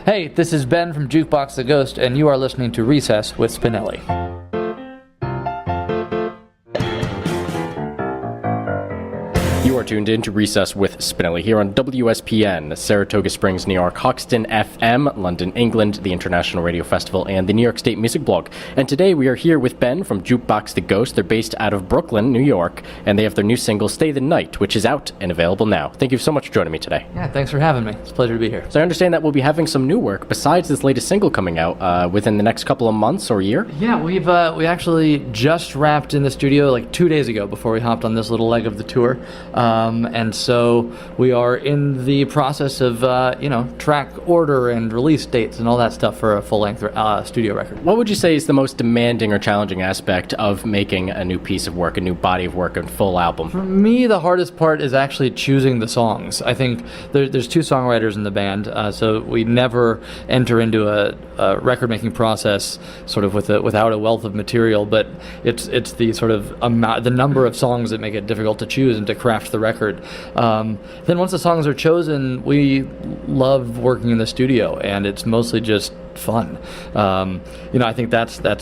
Hey, this is Ben from JUKEBOX the Ghost, and you are listening to Recess with Spinelli. You are tuned in to Recess with Spinelli here on WSPN, Saratoga Springs, New York, Hoxton FM, London, England, the International Radio Festival, and the New York State Music Blog. And today we are here with Ben from JUKEBOX the Ghost. They're based out of Brooklyn, New York, and they have their new single, Stay the Night, which is out and available now. Thank you so much for joining me today. Yeah, thanks for having me. It's a pleasure to be here. So I understand that we'll be having some new work besides this latest single coming out within the next couple of months or year? Yeah, we actually just wrapped in the studio like 2 days ago before we hopped on this little leg of the tour. And so we are in the process of, track order and release dates and all that stuff for a full-length studio record. What would you say is the most demanding or challenging aspect of making a new piece of work, a new body of work, a full album? For me, the hardest part is actually choosing the songs. I think there's two songwriters in the band, so we never enter into a record-making process sort of without a wealth of material, but it's the sort of the number of songs that make it difficult to choose and to craft the record. Then once the songs are chosen, we love working in the studio, and it's mostly just fun. I think that's the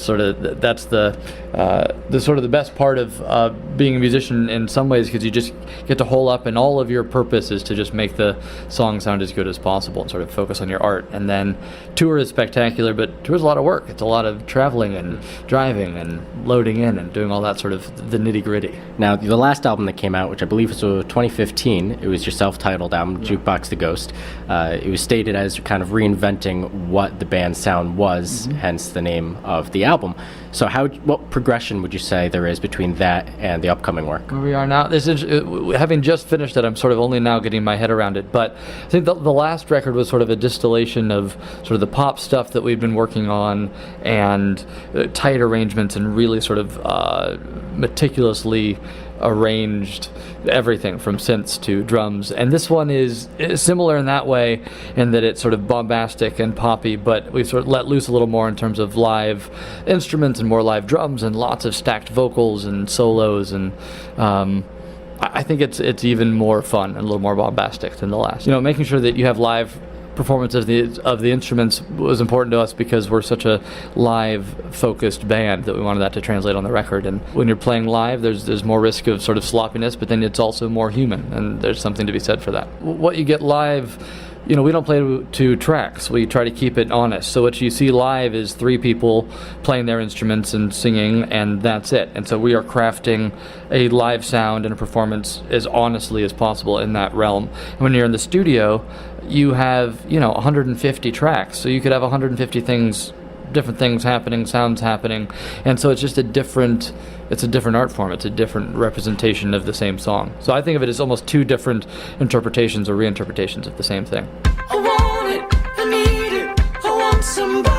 best part of being a musician in some ways, because you just get to hole up, and all of your purpose is to just make the song sound as good as possible and sort of focus on your art. And then tour is spectacular, but tour is a lot of work. It's a lot of traveling and driving and loading in and doing all that sort of the nitty-gritty. Now, the last album that came out, which I believe was 2015, it was your self-titled album, JUKEBOX the Ghost. It was stated as kind of reinventing what the band's sound was, hence the name of the album. So what progression would you say there is between that and the upcoming work? Where we are now, having just finished it, I'm sort of only now getting my head around it, but I think the last record was sort of a distillation of sort of the pop stuff that we've been working on, and tight arrangements and really sort of meticulously arranged everything from synths to drums. And this one is similar in that way, in that it's sort of bombastic and poppy, but we sort of let loose a little more in terms of live instruments and more live drums and lots of stacked vocals and solos, and I think it's even more fun and a little more bombastic than the last. Making sure that you have live performance of the instruments was important to us, because we're such a live focused band that we wanted that to translate on the record. And when you're playing live, there's more risk of sort of sloppiness, but then it's also more human, and there's something to be said for that. What you get live, we don't play to tracks. We try to keep it honest. So what you see live is three people playing their instruments and singing, and that's it. And so we are crafting a live sound and a performance as honestly as possible in that realm. And when you're in the studio, you have 150 tracks, so you could have 150 different things happening, sounds happening, and so it's just a different art form. It's a different representation of the same song. So I think of it as almost two different interpretations or reinterpretations of the same thing. I want it, I need it, I want somebody.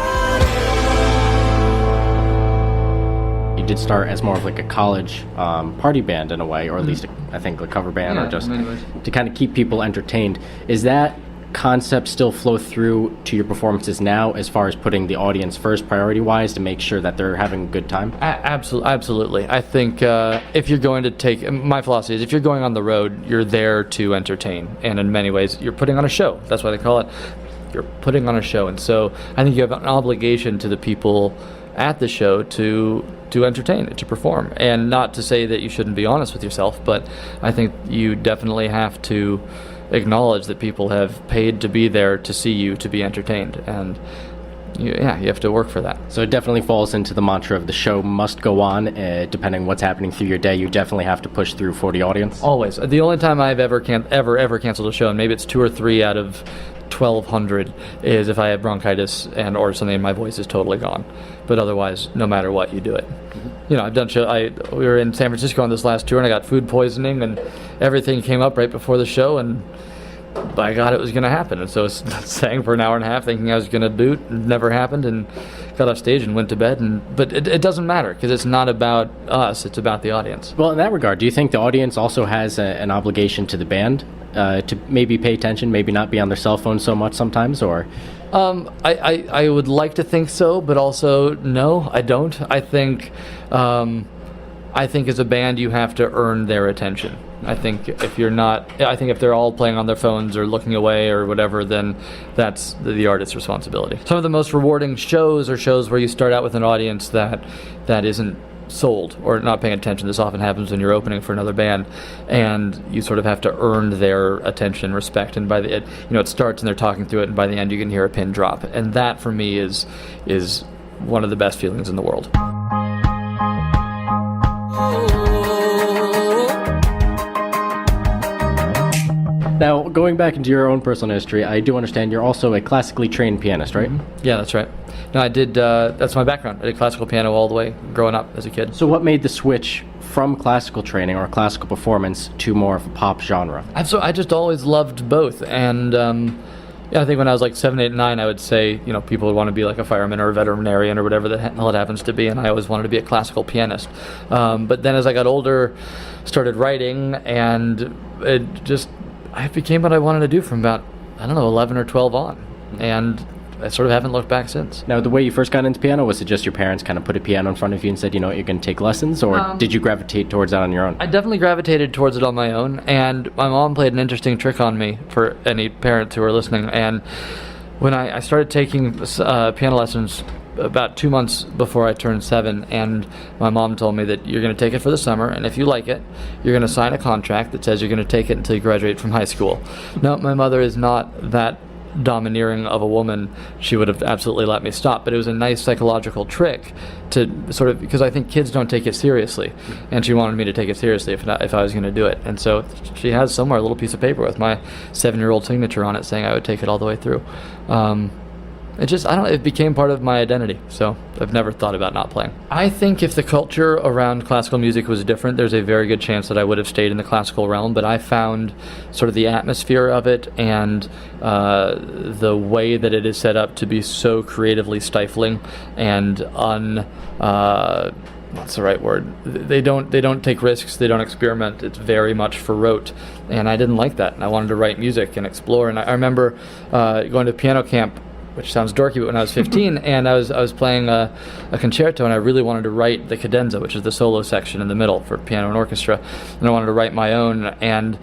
You did start as more of like a college party band in a way, or at least I think a cover band, or just to kind of keep people entertained. Is that concept still flow through to your performances now, as far as putting the audience first priority-wise to make sure that they're having a good time? Absolutely. I think if you're going to my philosophy is, if you're going on the road, you're there to entertain, and in many ways you're putting on a show. That's why they call it, you're putting on a show. And so I think you have an obligation to the people at the show to entertain and to perform. And not to say that you shouldn't be honest with yourself, but I think you definitely have to acknowledge that people have paid to be there to see you, to be entertained, and you have to work for that. So it definitely falls into the mantra of the show must go on, depending what's happening through your day. You definitely have to push through for the audience. Always. The only time I've ever canceled a show, and maybe it's 2 or 3 out of 1,200, is if I have bronchitis or something and my voice is totally gone. But otherwise, no matter what, you do it. I've done we were in San Francisco on this last tour, and I got food poisoning, and everything came up right before the show, and by God, it was going to happen. And so I sang for an hour and a half thinking I was going to boot. It never happened, and got off stage and went to bed. But it doesn't matter, because it's not about us, it's about the audience. Well, in that regard, do you think the audience also has an obligation to the band to maybe pay attention, maybe not be on their cell phone so much sometimes, or? I would like to think so, but also no, I don't. I think as a band you have to earn their attention. I think if you're not, I think if they're all playing on their phones or looking away or whatever, then that's the artist's responsibility. Some of the most rewarding shows are shows where you start out with an audience that isn't sold or not paying attention. This often happens when you're opening for another band, and you sort of have to earn their attention, respect, and by the it starts and they're talking through it, and by the end you can hear a pin drop, and that for me is one of the best feelings in the world. Now, going back into your own personal history, I do understand you're also a classically trained pianist, right? Mm-hmm. Yeah, that's right. No, I did. That's my background. I did classical piano all the way growing up as a kid. So what made the switch from classical training or classical performance to more of a pop genre? I just always loved both, and I think when I was like 7, 8, 9, I would say, people would want to be like a fireman or a veterinarian or whatever the hell it happens to be, and I always wanted to be a classical pianist. But then as I got older, started writing, and I became what I wanted to do from about, 11 or 12 on, and I sort of haven't looked back since. Now, the way you first got into piano, was it just your parents kind of put a piano in front of you and said, you're going to take lessons, or did you gravitate towards that on your own? I definitely gravitated towards it on my own, and my mom played an interesting trick on me for any parents who are listening. And when I started taking piano lessons about 2 months before I turned 7, and my mom told me that you're going to take it for the summer, and if you like it, you're going to sign a contract that says you're going to take it until you graduate from high school. No, my mother is not that domineering of a woman. She would have absolutely let me stop, but it was a nice psychological trick to sort of, because I think kids don't take it seriously, and she wanted me to take it seriously if I was going to do it. And so she has somewhere a little piece of paper with my 7-year-old signature on it saying I would take it all the way through. It became part of my identity, so I've never thought about not playing. I think if the culture around classical music was different, there's a very good chance that I would have stayed in the classical realm, but I found sort of the atmosphere of it and the way that it is set up to be so creatively stifling and what's the right word? They don't take risks, they don't experiment. It's very much for rote, and I didn't like that, and I wanted to write music and explore. And I remember going to piano camp, which sounds dorky, but when I was 15, and I was playing a concerto, and I really wanted to write the cadenza, which is the solo section in the middle for piano and orchestra, and I wanted to write my own, and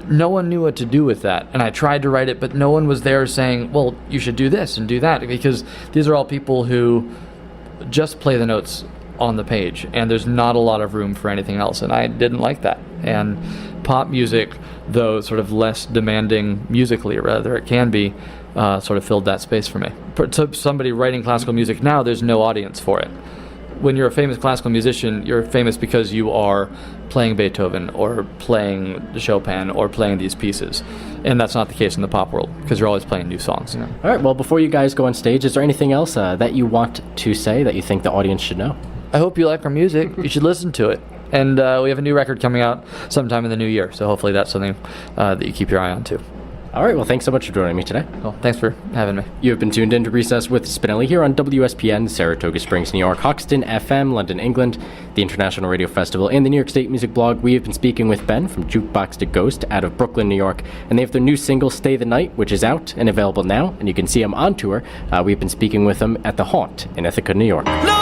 no one knew what to do with that. And I tried to write it, but no one was there saying, well, you should do this and do that, because these are all people who just play the notes on the page, and there's not a lot of room for anything else, and I didn't like that. And pop music, though sort of less demanding musically, or rather it can be, sort of filled that space for me. To somebody writing classical music now, there's no audience for it. When you're a famous classical musician, you're famous because you are playing Beethoven or playing Chopin or playing these pieces, and that's not the case in the pop world, because you're always playing new songs. All right, well, before you guys go on stage, is there anything else that you want to say that you think the audience should know? I hope you like our music. You should listen to it. And we have a new record coming out sometime in the new year, so hopefully that's something that you keep your eye on too. All right, well, thanks so much for joining me today. Well, thanks for having me. You have been tuned in to Recess with Spinelli here on WSPN, Saratoga Springs, New York, Hoxton FM, London, England, the International Radio Festival, and the New York State Music Blog. We have been speaking with Ben from JUKEBOX THE GHOST out of Brooklyn, New York, and they have their new single, Stay the Night, which is out and available now, and you can see them on tour. We've been speaking with them at The Haunt in Ithaca, New York. No!